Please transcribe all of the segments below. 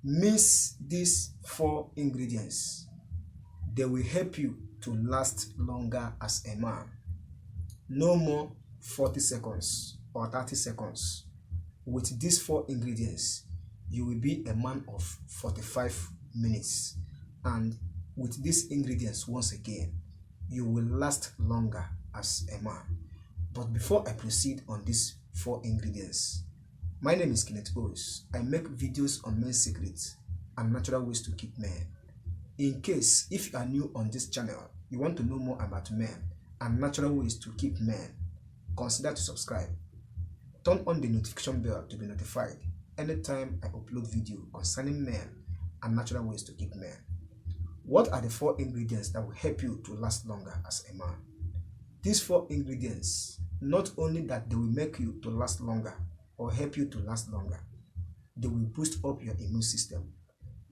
Mix these 4 ingredients. They will help you to last longer as a man. No more 40 seconds or 30 seconds. With these 4 ingredients, you will be a man of 45 minutes. And with these ingredients, once again, you will last longer as a man. But before I proceed on these 4 ingredients, my name is Kenneth Os. I make videos on men's secrets and natural ways to keep men. In case if you are new on this channel, you want to know more about men and natural ways to keep men, consider to subscribe. Turn on the notification bell to be notified anytime I upload video concerning men and natural ways to keep men. What are the 4 ingredients that will help you to last longer as a man? These 4 ingredients, not only that they will make you to last longer or help you to last longer, they will boost up your immune system.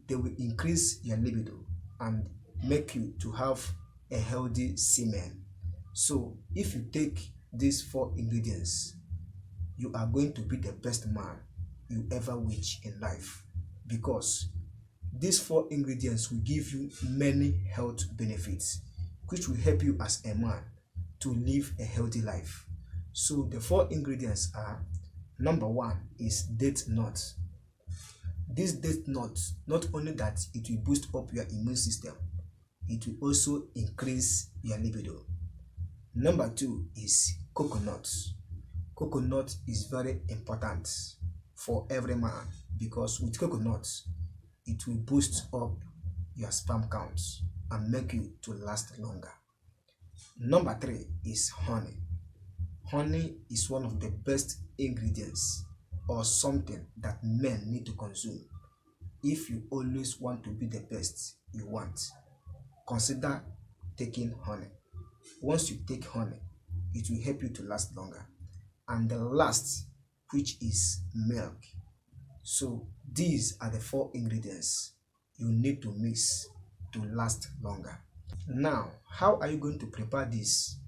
They will increase your libido and make you to have a healthy semen. So if you take these 4 ingredients, you are going to be the best man you ever wish in life, because these 4 ingredients will give you many health benefits which will help you as a man to live a healthy life. So the 4 ingredients are: number 1 is date nut. This date nut, not only that it will boost up your immune system, it will also increase your libido. Number 2 is coconut. Coconut is very important for every man, because with coconut, it will boost up your sperm counts and make you to last longer. Number 3 is honey. Honey is one of the best ingredients or something that men need to consume if you always want to be the best you want. Consider taking honey. Once you take honey, it will help you to last longer. And the last, which is milk. So these are the 4 ingredients you need to mix to last longer. Now, how are you going to prepare this?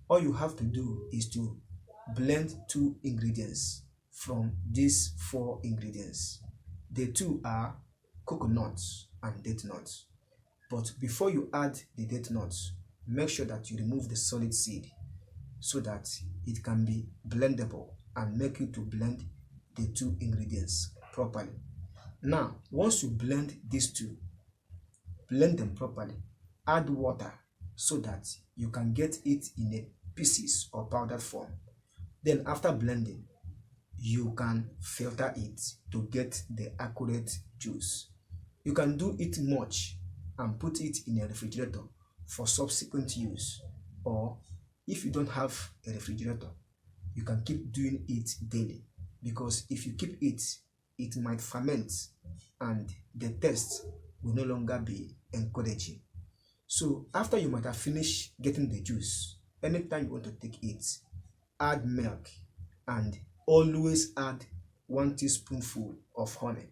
All you have to do is to blend 2 ingredients from these 4 ingredients. The 2 are coconut and date nuts. But before you add the date nuts, make sure that you remove the solid seed so that it can be blendable and make you to blend the 2 ingredients properly. Now, once you blend these 2, blend them properly, add water so that you can get it in a pieces or powdered form. Then after blending, you can filter it to get the accurate juice. You can do it much and put it in a refrigerator for subsequent use, or if you don't have a refrigerator, you can keep doing it daily, because if you keep it, it might ferment and the taste will no longer be encouraging. So after you might have finished getting the juice, anytime you want to take it, add milk and always add 1 teaspoonful of honey.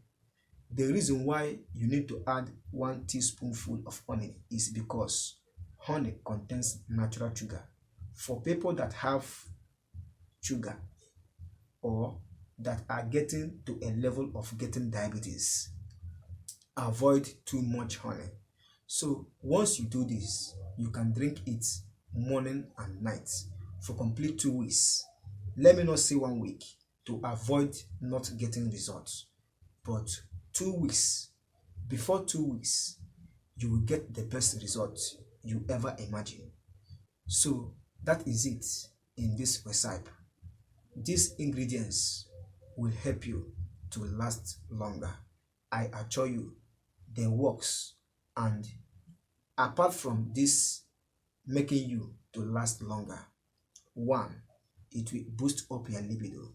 The reason why you need to add 1 teaspoonful of honey is because honey contains natural sugar. For people that have sugar or that are getting to a level of getting diabetes, avoid too much honey. So once you do this, you can drink it morning and night for complete 2 weeks. Let me not say 1 week to avoid not getting results, but 2 weeks. Before 2 weeks, you will get the best results you ever imagine. So that is it in this recipe. These ingredients will help you to last longer. I assure you, they works. And apart from this making you to last longer, 1, it will boost up your libido.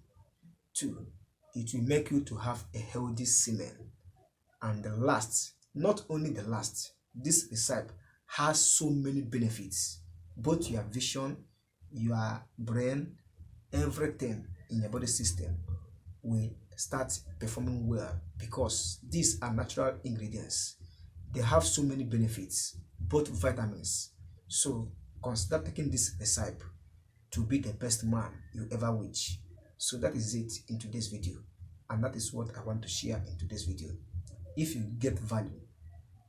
2, it will make you to have a healthy semen. And the last, not only the last, this recipe has so many benefits. Both your vision, your brain, everything in your body system will start performing well, because these are natural ingredients. They have so many benefits, both vitamins. So consider taking this recipe to be the best man you ever wish. So that is it in today's video, and that is what I want to share in today's video. If you get value,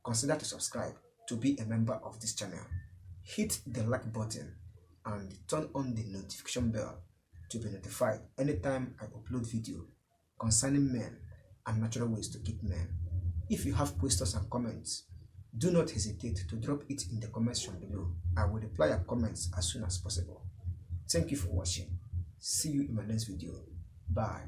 consider to subscribe to be a member of this channel. Hit the like button and turn on the notification bell to be notified anytime I upload video concerning men and natural ways to keep men. If you have questions and comments, do not hesitate to drop it in the comment section below. I will reply your comments as soon as possible. Thank you for watching. See you in my next video. Bye.